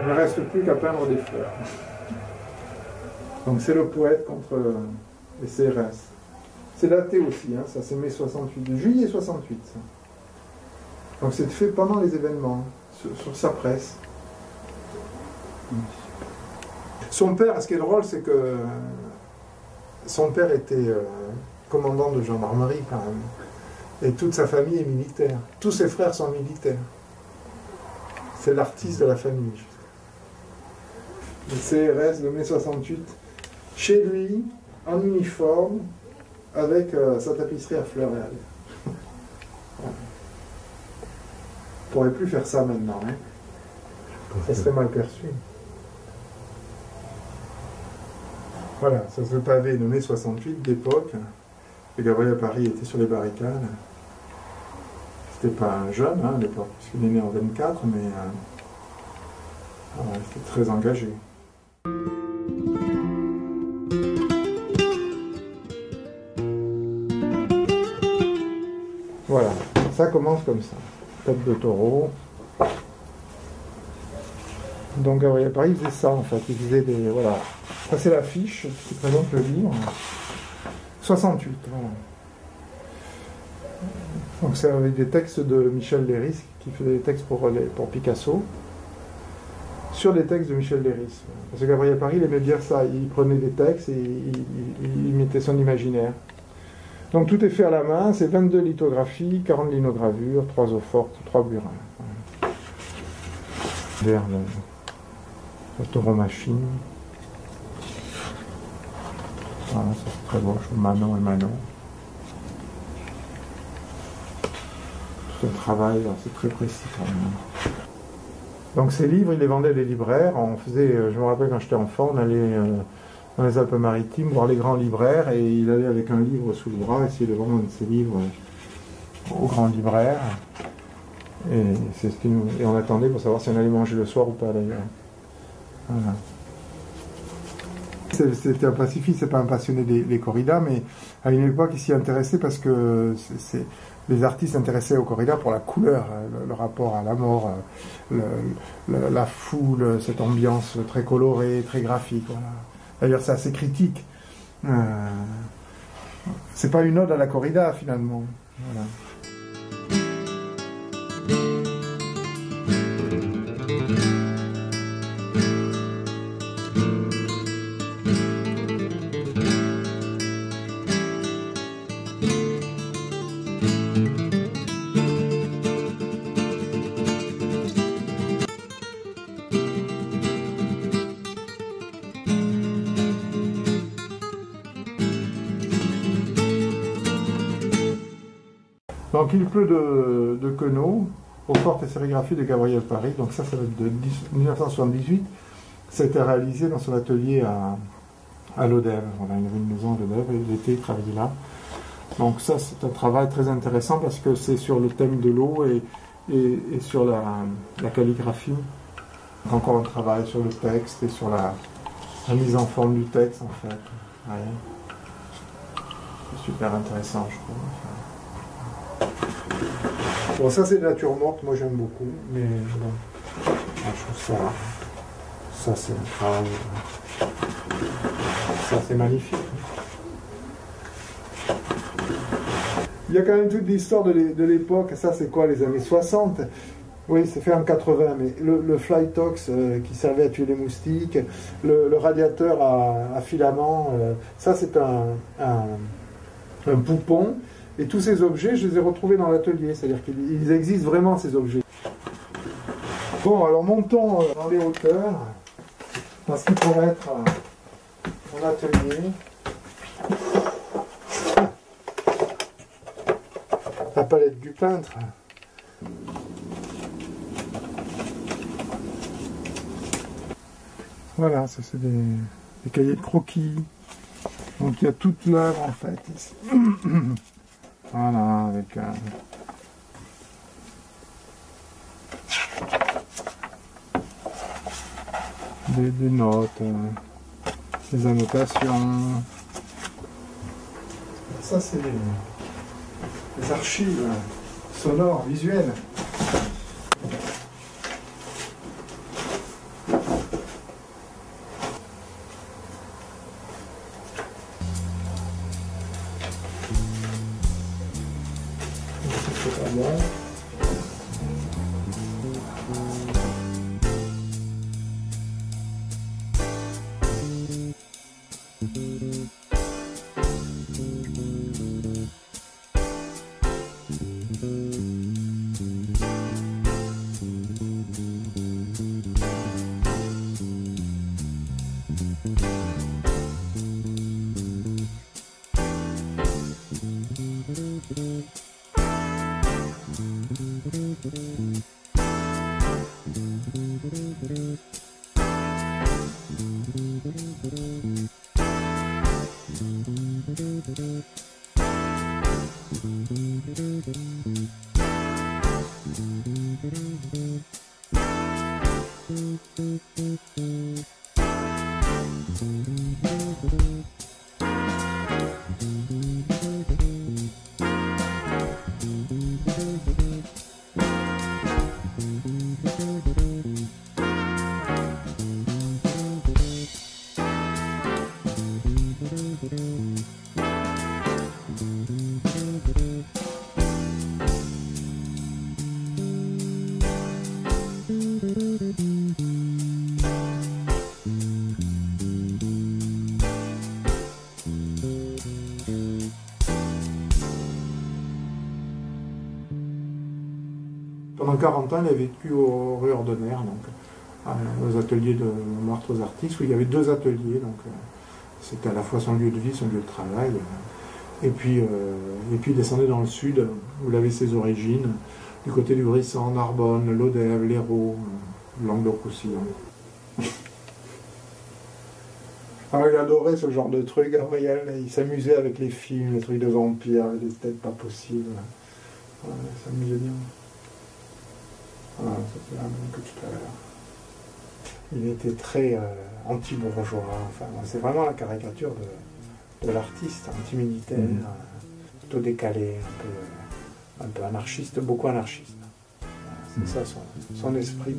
Il ne reste plus qu'à peindre des fleurs. Donc c'est le poète contre les CRS. C'est daté aussi, hein, ça c'est mai 68, juillet 68. Ça. Donc c'est fait pendant les événements, sur sa presse. Son père, ce qui est drôle, c'est que son père était commandant de gendarmerie quand même. Et toute sa famille est militaire. Tous ses frères sont militaires. C'est l'artiste de la famille. Le CRS de mai 68, chez lui, en uniforme, avec sa tapisserie à fleurs et à l'air. On ne pourrait plus faire ça maintenant. Hein. Ça serait mal perçu. Voilà, ça c'est le pavé de mai 68 d'époque. Et Gabriel Paris était sur les barricades. C'était pas un jeune hein, à l'époque, puisqu'il est né en 24, mais il était très engagé. Voilà, ça commence comme ça. Tête de taureau. Donc Gabriel Paris faisait ça en fait, il faisait des... Voilà. Ça c'est l'affiche qui présente le livre. 68, voilà. Donc c'est avec des textes de Michel Leiris, qui faisait des textes pour Picasso, sur les textes de Michel Leiris. Parce que Gabriel Paris, il aimait bien ça, il prenait des textes et il mettait son imaginaire. Donc tout est fait à la main, c'est 22 lithographies, 40 linogravures, 3 eaux fortes, 3 burins. Vers la tauromachine. Voilà, ça c'est très beau, Manon et Manon. Tout un travail, c'est très précis quand même. Donc ces livres, il les vendait des libraires. On faisait, je me rappelle quand j'étais enfant, on allait dans les Alpes-Maritimes voir les grands libraires et il allait avec un livre sous le bras essayer de vendre un de ses livres aux grands libraires. Et c'est ce qui nous... Et on attendait pour savoir si on allait manger le soir ou pas d'ailleurs. Voilà. C'était un pacifiste, c'est pas un passionné des corridas, mais à une époque il s'y intéressait parce que les artistes s'intéressaient aux corridas pour la couleur, le rapport à la mort, la foule, cette ambiance très colorée, très graphique. Voilà. D'ailleurs c'est assez critique. C'est pas une ode à la corrida finalement. Voilà. Donc il pleut de Queneau, aux fortes sérigraphies de Gabriel Paris, donc ça date de 1978, ça a été réalisé dans son atelier à Lodève, voilà, il avait une maison à Lodève, et l'été il travaillait là. Donc ça c'est un travail très intéressant parce que c'est sur le thème de l'eau et sur la calligraphie. Encore un travail sur le texte et sur la mise en forme du texte en fait. Ouais. C'est super intéressant je trouve. Bon, ça c'est de nature morte, moi j'aime beaucoup, mais bon, je trouve ça c'est un travail, ça c'est magnifique. Il y a quand même toute l'histoire de l'époque, ça c'est quoi, les années 60? Oui, c'est fait en 80, mais le Flytox qui servait à tuer les moustiques, le radiateur à filament, ça c'est un poupon. Et tous ces objets, je les ai retrouvés dans l'atelier, c'est-à-dire qu'ils existent vraiment ces objets. Bon, alors montons dans les hauteurs, dans ce qui pourrait être mon atelier. La palette du peintre. Voilà, ça c'est des cahiers de croquis. Donc il y a toute l'œuvre en fait ici. Voilà, avec des notes, des annotations. Ça c'est les archives sonores, visuelles. C'est pas bon. Pendant 40 ans, il a vécu au rue Ordonner, donc aux ateliers de Montmartre aux Artistes, où il y avait 2 ateliers, donc c'était à la fois son lieu de vie, son lieu de travail. Et puis il descendait dans le sud, où il avait ses origines, du côté du Brissan, Narbonne, Lodève, l'Hérault, Languedoc-Roussillon. Alors, il adorait ce genre de truc, il s'amusait avec les films, les trucs de vampires, avec des têtes pas possibles. Ouais, il s'amusait bien. Voilà, c'était la même que tout à l'heure. Il était très anti-bourgeois, enfin, c'est vraiment la caricature de l'artiste, anti-militaire, plutôt décalé, un peu anarchiste, beaucoup anarchiste. C'est ça son esprit.